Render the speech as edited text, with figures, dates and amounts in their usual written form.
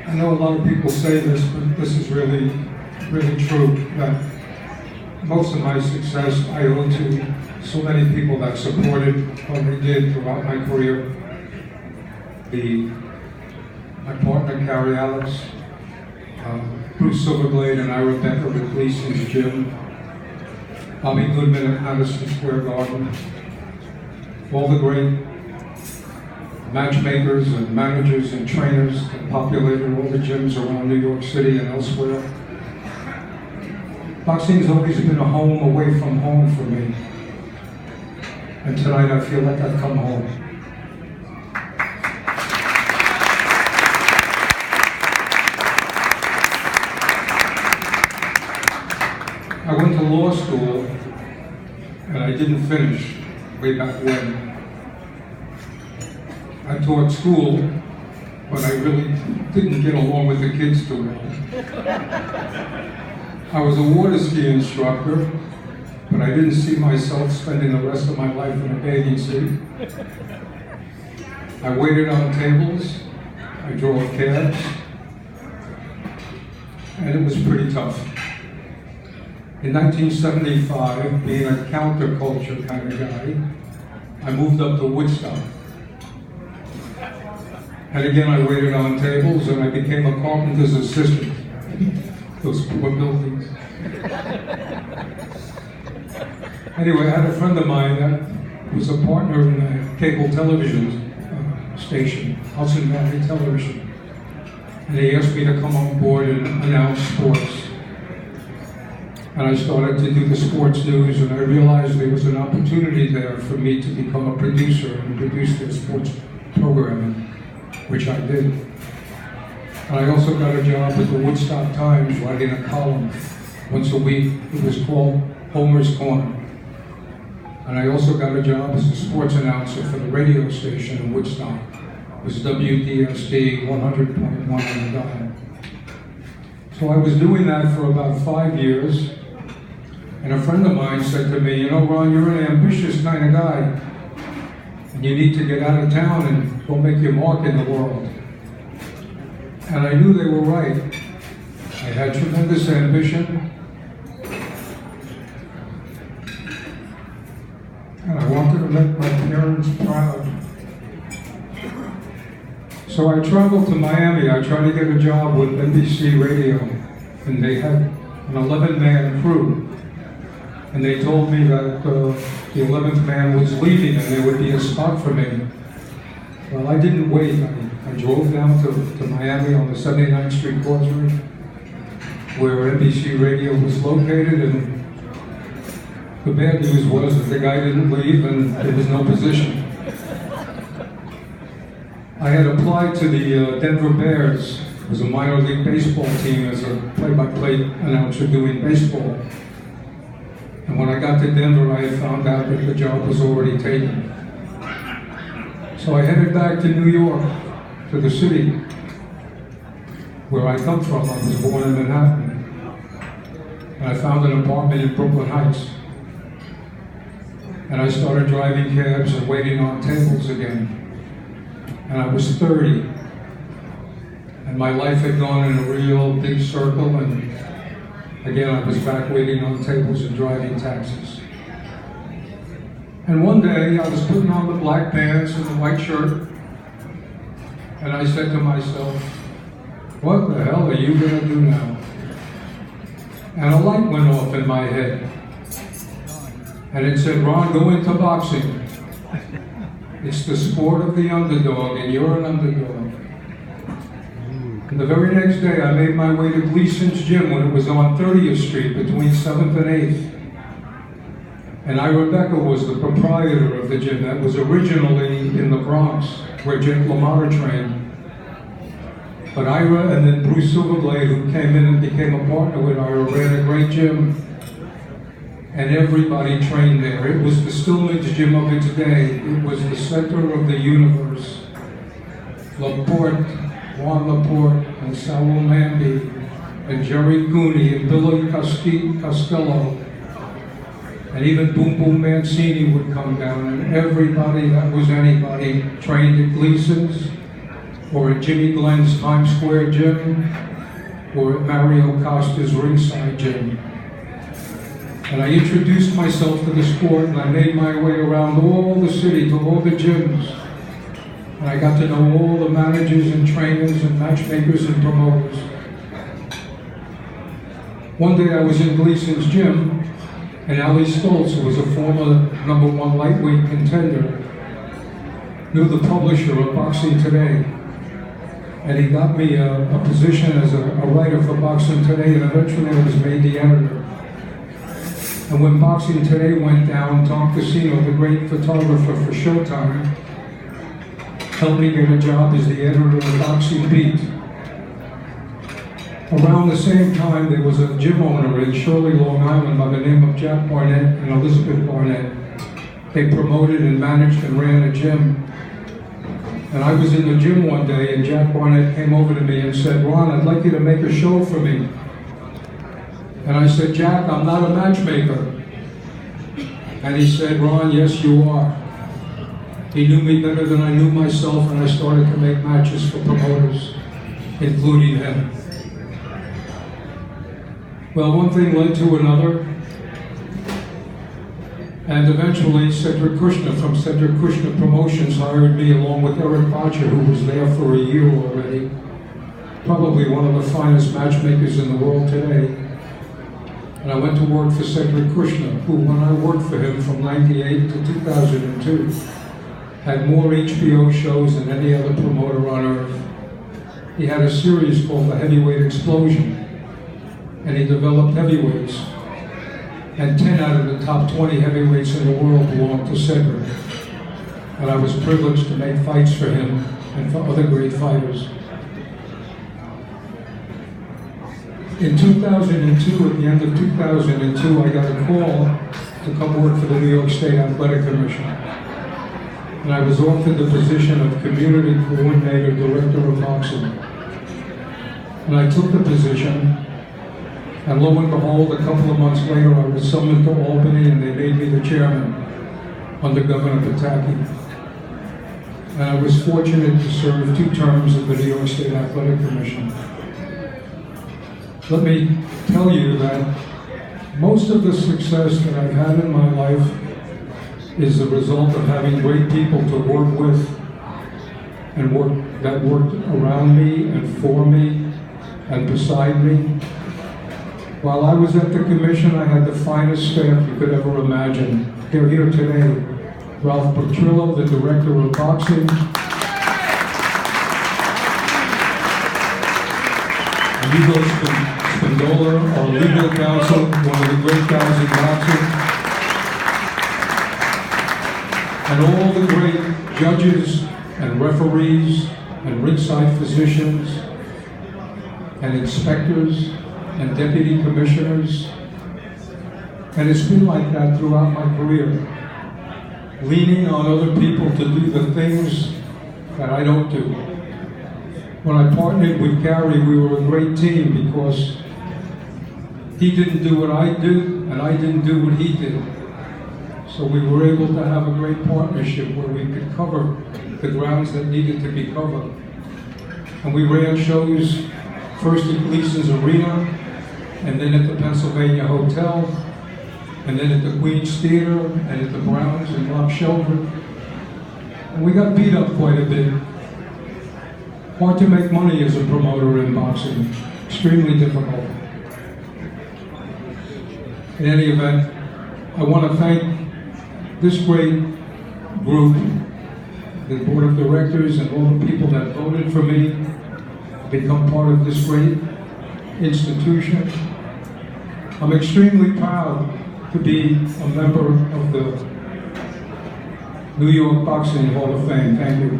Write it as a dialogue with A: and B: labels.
A: I know a lot of people say this, but this is really, really true, that most of my success I owe to so many people that supported what I did throughout my career. My partner, Carrie Alex, Bruce Silverglade and Ira Becker with Gleason's Gym, Bobby Goodman at Madison Square Garden, all the great matchmakers and managers and trainers that populated all the gyms around New York City and elsewhere. Boxing's always been a home away from home for me. And tonight I feel like I've come home. I went to law school and I didn't finish way back when. I taught school, but I really didn't get along with the kids too well. I was a water ski instructor, but I didn't see myself spending the rest of my life in a bathing suit. I waited on tables, I drove cabs, and it was pretty tough. In 1975, being a counterculture kind of guy, I moved up to Woodstock. And again, I waited on tables and I became a carpenter's assistant. Those poor buildings. Anyway, I had a friend of mine that was a partner in a cable television station, Hudson Valley Television. And he asked me to come on board and announce sports. And I started to do the sports news, and I realized there was an opportunity there for me to become a producer and produce their sports programming, which I did. And I also got a job at the Woodstock Times writing a column once a week. It was called Homer's Corner. And I also got a job as a sports announcer for the radio station in Woodstock. It was WDSD 100.1 on the dial. So I was doing that for about 5 years. And a friend of mine said to me, you know, Ron, you're an ambitious kind of guy. And you need to get out of town and go make your mark in the world. And I knew they were right. I had tremendous ambition. And I wanted to make my parents proud. So I traveled to Miami. I tried to get a job with NBC Radio. And they had an 11-man crew. And they told me that the 11th man was leaving and there would be a spot for me. Well, I didn't wait. I drove down to Miami on the 79th Street Causeway, where NBC Radio was located, and the bad news was that the guy didn't leave and there was no position. I had applied to the Denver Bears. It was a minor league baseball team as a play-by-play announcer doing baseball. And when I got to Denver, I had found out that the job was already taken. So I headed back to New York, to the city where I come from. I was born in Manhattan. And I found an apartment in Brooklyn Heights. And I started driving cabs and waiting on tables again. And I was 30. And my life had gone in a real big circle, and again, I was back waiting on tables and driving taxis. And one day, I was putting on the black pants and the white shirt, and I said to myself, what the hell are you going to do now? And a light went off in my head. And it said, Ron, go into boxing. It's the sport of the underdog, and you're an underdog. And the very next day, I made my way to Gleason's Gym when it was on 30th Street between 7th and 8th. And Ira Becker was the proprietor of the gym that was originally in the Bronx, where Jake LaMotta trained. But Ira and then Bruce Silverglade, who came in and became a partner with Ira, ran a great gym. And everybody trained there. It was the Stillman's gym of its day. It was the center of the universe. Laporte, Juan Laporte, and Saul Mandy, and Jerry Cooney, and Billy Costello, and even Boom Boom Mancini would come down, and everybody that was anybody trained at Gleason's. or at Jimmy Glenn's Times Square gym, or at Mario Costa's Ringside gym. And I introduced myself to the sport, and I made my way around all the city to all the gyms. And I got to know all the managers and trainers and matchmakers and promoters. One day I was in Gleason's gym, and Ali Stoltz, who was a former #1 lightweight contender, knew the publisher of Boxing Today. And he got me a position as a writer for Boxing Today, and eventually I was made the editor. And when Boxing Today went down, Tom Casino, the great photographer for Showtime, helped me get a job as the editor of the Boxing Beat. Around the same time, there was a gym owner in Shirley, Long Island by the name of Jack Barnett and Elizabeth Barnett. They promoted and managed and ran a gym. And I was in the gym one day, and Jack Barnett came over to me and said, "Ron, I'd like you to make a show for me." And I said, "Jack, I'm not a matchmaker." And he said, "Ron, yes, you are." He knew me better than I knew myself, and I started to make matches for promoters, including him. Well, one thing led to another, and eventually Cedric Kushner from Cedric Kushner Promotions hired me along with Eric Botcher, who was there for a year already, probably one of the finest matchmakers in the world today. And I went to work for Cedric Kushner, who, when I worked for him from '98 to 2002, had more HBO shows than any other promoter on earth. He had a series called The Heavyweight Explosion, and he developed heavyweights. And 10 out of the top 20 heavyweights in the world belonged to Cedric. And I was privileged to make fights for him and for other great fighters. In 2002, at the end of 2002, I got a call to come work for the New York State Athletic Commission. And I was offered the position of Community Coordinator, Director of Boxing. And I took the position, and lo and behold, a couple of months later, I was summoned to Albany, and they made me the chairman under Governor Pataki. And I was fortunate to serve 2 terms of the New York State Athletic Commission. Let me tell you that most of the success that I've had in my life is the result of having great people to work with and that worked around me and for me and beside me. While I was at the commission, I had the finest staff you could ever imagine. They're here today. Ralph Petrillo, the director of boxing. Amigo Spindola, our legal counsel, one of the great guys in boxing. And all the great judges and referees and ringside physicians and inspectors and deputy commissioners. And it's been like that throughout my career. Leaning on other people to do the things that I don't do. When I partnered with Gary, we were a great team because he didn't do what I did, and I didn't do what he did. So we were able to have a great partnership where we could cover the grounds that needed to be covered. And we ran shows first at Gleason's Arena, and then at the Pennsylvania Hotel, and then at the Queen's Theater, and at the Browns and Rob Sheldon. And we got beat up quite a bit. Hard to make money as a promoter in boxing. Extremely difficult. In any event, I want to thank this great group, the board of directors and all the people that voted for me to become part of this great institution. I'm extremely proud to be a member of the New York Boxing Hall of Fame. Thank you.